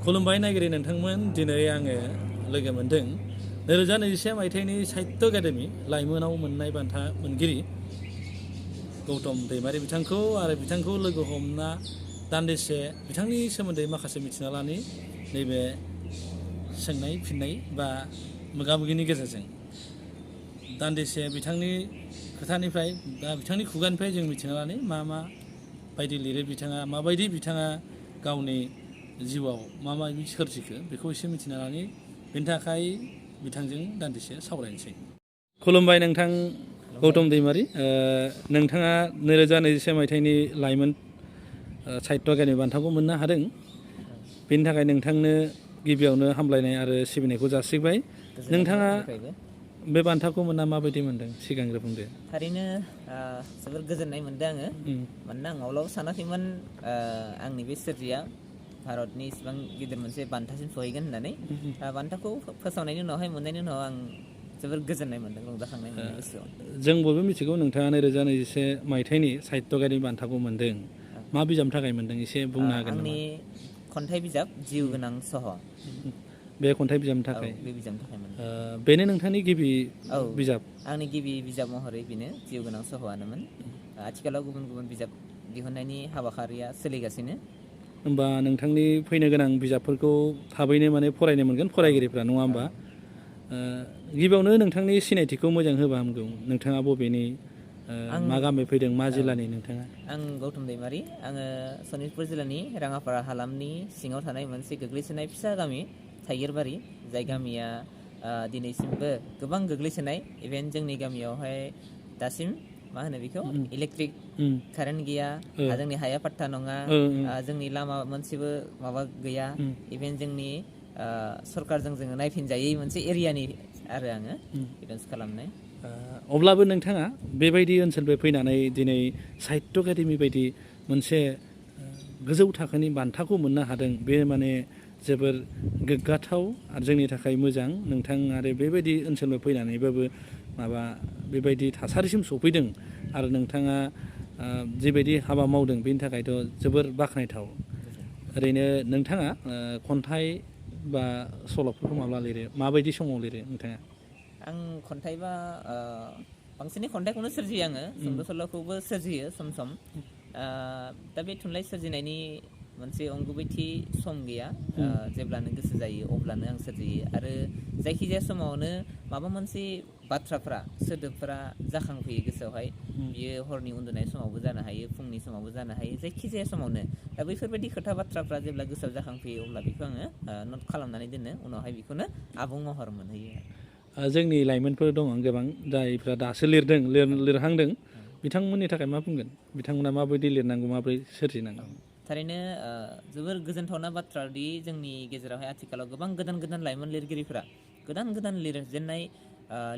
खुलुमबाय नायगिरि नोंथांमोन दिनै आङो लोगो मोनदों 2021 मायथाइनि साहित्य एकाडेमि लाइमोनाव मोननाय बान्था मोनगिरि गौतम दैमारि बिथांखौ आरो बिथांखौ लोगो हमना दान्दिसे बिथांनि सोमोन्दै माखासे मिथिना लानि नैबे सोंनाय फिननाय बा मोगा-मोगिनि गेजेरजों दान्दिसे बिथांनि खोथानिफ्राय बा बिथांनि खुगानिफ्राय जों मिथिना लानि मा बायदि लिरो बिथाङा माबायदि बिथाङा गावनि जिउआव मा सोरजिखो बेखौ एसे मिथिना लानि बेनि थाखाय बिथांजों दान्दिसे सावरायनोसै। खुलुमबाय नोंथां गौतम दैमारि, नोंथाङा 2021 मायथाइनि लाइमोन साहित्य एकाडेमि बान्थाखौ मोननो हादों। बेनि थाखाय नोंथांनो गिबियावनो हामलायनाय आरो सिबिनायखौ जासिबाय। नोंथाङा बे बान्थाखौ मोनना माबायदि मोनदों सिगांग्रो बुंदो। थारैनो जोबोर गोजोननाय मोनदों आङो, मानोना आं माब्लाबा सानाखैमोन आंनि बे सोरजिया भारतनि इसिबां गिदिर मोनसे बान्थासिम सहैगोन होननानै। बान्थाखौ फोसावनायनि उनावहाय मोननायनि उनाव आं जोबोर गोजोननाय मोनदों, रंजाखांनाय मोनदों गोसोआव। जों बयबो मिथिगौ नोंथाङा 2021 मायथाइनि साहित्य एकाडेमि बान्थाखौ मोनदों। मा बिजाबनि थाखाय मोनदों एसे बुंनो हागोन नामा? आंनि खन्थाइ बिजाब जिउ गोनां सह। बे खन्थाइ बिजाबनि थाखाय? बे बिजाबनि थाखाय मोनदों। बेनो नोंथांनि गिबि बिजाब? आंनि गिबि बिजाब महरै बेनो जिउ गोनां सहआनोमोन। आथिखालाव गुबुन गुबुन बिजाब दिहुननायनि हाबाफारिया सोलिगासिनो। होमबा नोंथांनि फैनो गोनां बिजाबफोरखौ थाबैनो माने फरायनो मोनगोन फरायगिरिफ्रा, नङा होमबा? गिबियावनो नोंथांनि सिनायथिखौ मोजां होबा हामगौ। नोंथाङा बबेनि, मा गामि फैदों, मा जिल्लानि नोंथाङा? आं गौतम दैमारि, आङो सनितपुर जिल्लानि राङापारा हालामनि सिङाव थानाय मोनसे गोग्लैसोनाय फिसा गामि थाइगिरबारि, जाय गामिया दिनैसिमबो गोबां गोग्लैसोनाय। इभेन जोंनि गामियावहाय दासिम मा होनो बेखौ इलेक्ट्रिक कारेन्ट गैया, जोंनि हाया पाट्टा नङा, जोंनि लामा मोनसेबो माबा गैया। इभेन जोंनि सरकारजों जोङो नायफिनजायै मोनसे एरियानि आरो आङो बिलंस खालामनाय। अब्लाबो नोंथाङा बेबायदि ओनसोलनिफ्राय फैनानै दिनै साहित्य एकाडेमि बायदि मोनसे गोजौ थाखोनि बान्थाखौ मोननो हादों, बे माने जोबोर गोग्गाथाव आरो जोंनि थाखाय मोजां। नोंथां आरो बेबायदि ओनसोलनिफ्राय फैनानैबाबो बेबायदि थासारिसिम सफैदों आरो नोंथाङा जिबायदि हाबा मावदों बेनि थाखायथ' जोबोर बाख्नायथाव। ओरैनो नोंथाङा खन्थाइ बा सल'फोरखौ माब्ला लिरो, माबायदि समाव लिरो नोंथाङा? आं खन्थाइबा बांसिनै खन्थाइखौनो सोरजियो आङो, सुंद' सल'खौबो सोरजियो सम सम। दा बे थुनलाइ सोरजिनायनि मोनसे अंगुबैथि सम गैया। जेब्लानो गोसो जायो अब्लानो आं सोरजियो, आरो जायखिजाया समावनो माबा मोनसे बाथ्राफ्रा, सोदोबफ्रा जाखांफैयो गोसोआवहाय। बियो हरनि उन्दुनाय समावबो जानो हायो, फुंनि समावबो जानो हायो, जायखिजाया समावनो। दा बैफोरबायदि खोथा बाथ्राफ्रा जेब्ला गोसोआव जाखांफैयो अब्ला बेखौ आङो नट खालामनानै दोनो, उनावहाय बेखौनो आबुं महर मोनहैयो। जोंनि लाइमोनफोर दङ गोबां जायफ्रा दासो लिरदों, लिरहांदों, बिथांमोननि थाखाय मा बुंगोन? बिथांमोना माबायदि लिरनांगौ, माबोरै सोरजिनांगौ? थारैनो जोबोर गोजोनथावना बाथ्रा दि जोंनि गेजेरावहाय आथिखालाव गोबां गोदान गोदान लाइमोन लिरगिरिफोरा, गोदान गोदान लिरजेननाय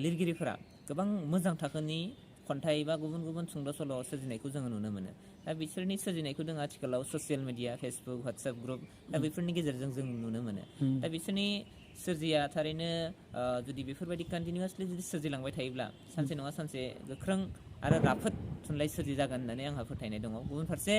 लिरगिरिफोरा गोबां मोजां थाखोनि खन्थाइ बा गुबुन गुबुन सुंद' सल' सोरजिनायखौ जोङो नुनो मोनो। दा बिसोरनि सोरजिनायखौ जों आथिखालाव social media, Facebook, WhatsApp group, दा बेफोरनि गेजेरजों जों नुनो मोनो। दा बिसोरनि सोरजिया थारैनो जुदि बेफोरबायदि कन्टिनिउवासलि जुदि सोरजिलांबाय थायोब्ला सानसे नङा सानसे गोख्रों आरो राफोद थुनलाइ सोरजि जागोन होननानै आंहा फोथायनाय दङ। गुबुन फारसे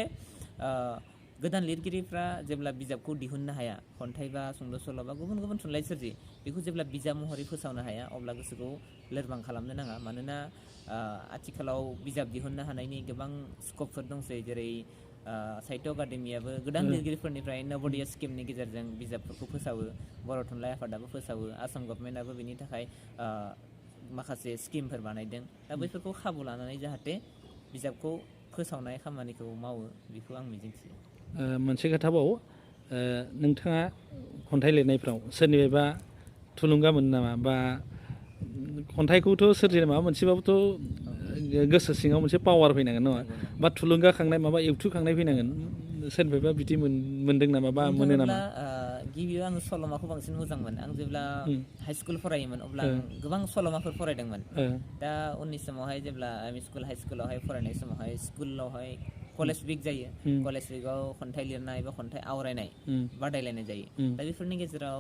गोदान लिरगिरिफ्रा जेब्ला बिजाबखौ दिहुननो हाया, खन्थाइ बा सुंद' सल' बा गुबुन गुबुन थुनलाइ सोरजि, बेखौ जेब्ला बिजाब महरै फोसावनो हाया अब्ला गोसोखौ लोरबां खालामनो नाङा। मानोना आथिखालाव बिजाब दिहुननो हानायनि गोबां स्कपफोर दंसै, जेरै साहित्य एकाडेमियाबो गोदान लिरगिरिफोरनिफ्राय नवोदय स्किमनि गेजेरजों बिजाबफोरखौ फोसावो, बर' थुनलाइ आफादाबो फोसावो, आसाम गभर्नमेन्टआबो बेनि थाखाय माखासे स्किमफोर बानायदों। दा बैफोरखौ खाबु लानानै जाहाथे बिजाबखौ फोसावनाय खामानिखौ मावो, बेखौ आं मिजिंथियो। मोनसे खोथाबाव, नोंथाङा खन्थाइ लिरनायफ्राव सोरनिफ्रायबा थुलुंगा मोनो नामा? बा खन्थाइखौथ' सोरजिनो माबा मोनसेबाबोथ' गोसो सिङाव मोनसे पावार फैनांगोन नङा, बा थुलुंगाखांनाय माबा एवथुखांनाय फैनांगोन, सोरनिफ्रायबा बिदि मोनदों नामा बा मोनो नामा? गिबियाव आङो सल'माखौ बांसिन मोजां मोनो। आं जेब्ला हाइ स्कुल फरायोमोन अब्ला आं गोबां सल'माफोर फरायदोंमोन। दा उननि समावहाय जेब्ला एम इ स्कुल, हाइ स्कुलावहाय फरायनाय समावहाय स्कुलावहाय कलेज उइक जायो, कलेज उइकआव खन्थाइ लिरनाय बा खन्थाइ आवरायनाय बादायलायनाय जायो। दा बेफोरनि गेजेराव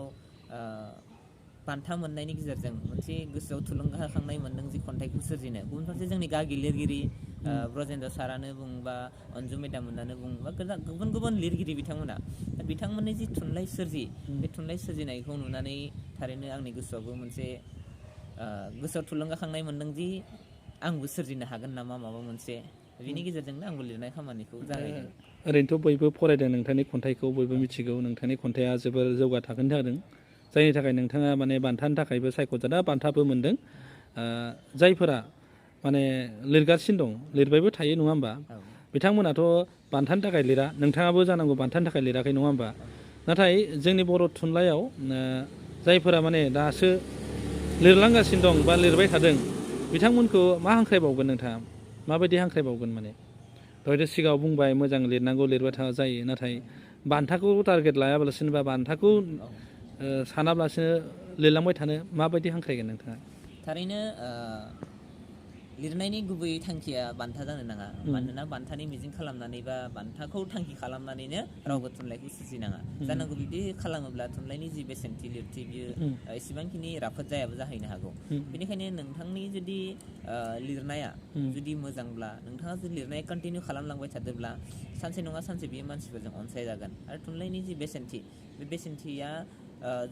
बान्था मोननायनि गेजेरजों मोनसे गोसोआव थुलुंगा होखांनाय मोनदों जि खन्थाइखौ सोरजिनो। गुबुन फारसे जोंनि गागि लिरगिरि ब्रजेन्द्र सारानो बुं बा अन्जु मेदामोनानो बुं बा गुबुन गुबुन लिरगिरि बिथांमोना बिथांमोननि जि थुनलाइ सोरजि बे थुनलाइ सोरजिनायखौ नुनानै थारैनो आंनि गोसोआवबो मोनसे गोसोआव थुलुंगाखांनाय मोनदों दि आंबो सोरजिनो हागोन नामा माबा मोनसे बिनि गेजेरजोंनो आंबो लिरनाय खामानिखौ जागायदों। ओरैनोथ' बयबो फरायदों नोंथांनि खन्थाइखौ बयबो मिथिगौ नोंथांनि खन्थाइया जोबोर जौगा थाखोनि जादों जायनि थाखाय नोंथाङा माने बान्थानि थाखायबो सायख'जाना बान्थाबो मोनदों। जायफोरा माने लिरगासिनो दं लिरबायबो थायो नङा होमबा बिथांमोनाथ' बान्थानि थाखाय लिरा नोंथाङाबो जानांगौ बान्थानि थाखाय लिराखै नङा होमबा नाथाय जोंनि बर' थुनलाइयाव जायफोरा माने दासो लिरलांगासिनो दं बा लिरबाय थादों बिथांमोनखौ मा हांख्रायबावगोन नोंथाङा माबायदि हांख्रायबावगोन माने दहायथ' सिगाङाव बुंबाय मोजां लिरनांगौ लिरबाय थाबा जायो नाथाय बान्थाखौ टारगेट लायाबालासिनो बा बान्थाखौ सानाब्लासिनो लिरलांबाय थानो माबायदि हांख्रायगोन नोंथाङा? थारैनो लिरनायनि गुबै थांखिया बान्था जानो नाङा मानोना बान्थानि मिजिं खालामनानै बा बान्थाखौ थांखि खालामनानैनो रावबो थुनलाइखौ सोरजिनाङा जानांगौ बिदि खालामोब्ला थुनलाइनि जि बेसेनथि लिरथि बियो एसेबांखिनि राफोद जायाबो जाहैनो हागौ बेनिखायनो नोंथांनि जुदि लिरनाया जुदि मोजांब्ला नोंथाङा जुदि लिरनाय कन्टिनिउ खालामलांबाय थादोंब्ला सानसे नङा सानसे बियो मानसिफोरजों अनसायजागोन आरो थुनलाइनि जि बेसेनथि बे बेसेनथिया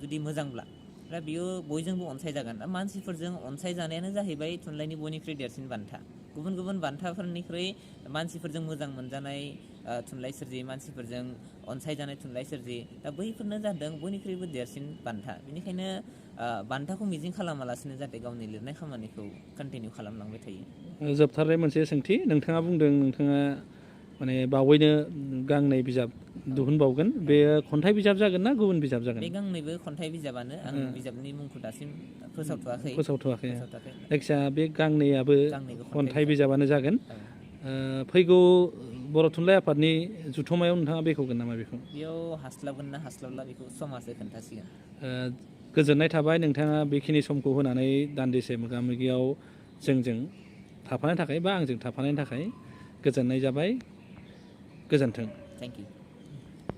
जुदि मोजांब्ला दा बियो बयजोंबो अनसायजागोन मानसिफोरजों अनसायजानायानो जाहैबाय थुनलाइनि बयनिख्रुइ देरसिन बान्था गुबुन गुबुन बान्थाफोरनिख्रुइ मानसिफोरजों मोजां मोनजानाय थुनलाइ सोरजि मानसिफोरजों अनसायजानाय थुनलाइ सोरजि दा बैफोरनो जादों बयनिख्रुइबो देरसिन बान्था बेनिखायनो बान्थाखौ मिजिं खालामालासिनो जाहाथे गावनि लिरनाय खामानिखौ कन्टिनिउ खालामलांबाय थायो। जोबथारनाय मोनसे सोंथि नोंथाङा बुंदों नोंथाङा माने बावैनो गांनै बिजाब दिहुनबावगोन बेयो खन्थाइ बिजाब जागोन ना गुबुन बिजाब जागोन? बे गांनैबो खन्थाइ बिजाबानो आं बिजाबनि मुंखौ दासिम फोसावथ'वाखै जायखिजाया बे गांनैयाबो खन्थाइ बिजाबानो जागोन। फैगौ बर' थुनलाइ आफादनि जुथुमायाव नोंथाङा बेखेवगोन नामा बेखौ? बेयाव हास्लाबगोन ना हास्लाबला बेखौ समासो खोन्थासिगोन। गोजोननाय थाबाय नोंथाङा बेखिनि समखौ होनानै दान्दिसे मोगा मोगियाव जोंजों थाफानायनि थाखाय बा आंजों थाफानायनि थाखाय गोजोननाय जाबाय गोजोन्थों। Thank you.